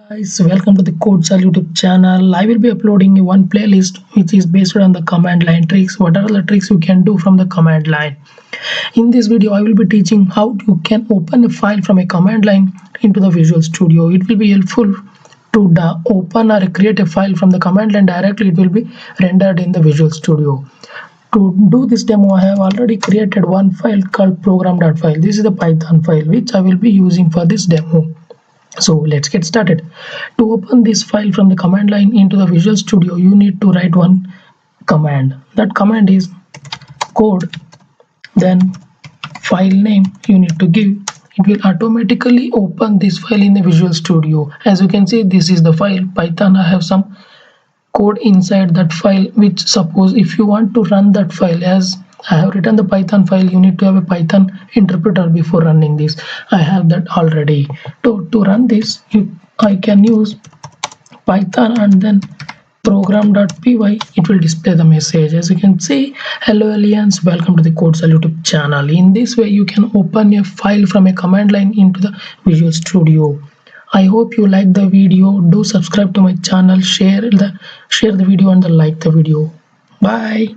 Guys, welcome to the Codesal YouTube channel. I will be uploading one playlist which is based on the command line tricks. What are the tricks you can do from the command line? In this video, I will be teaching how you can open a file from a command line into the Visual Studio. It will be helpful to open or create a file from the command line directly. It will be rendered in the Visual Studio. To do this demo, I have already created one file called program.file. This is the Python file which I will be using for this demo. So let's get started. To open this file from the command line into the Visual Studio, you need to write one command. That command is code, then file name you need to give. It will automatically open this file in the Visual Studio. As you can see, this is the file Python. I have some code inside that file, which suppose if you want to run that file, as I have written the Python file, you need to have a Python interpreter before running this. I have that already. To run this, I can use Python and then program.py. It will display the message. As you can see, hello aliens, welcome to the Codesal YouTube channel. In this way, you can open a file from a command line into the Visual Studio. I hope you like the video. Do subscribe to my channel, share the video and like the video. Bye.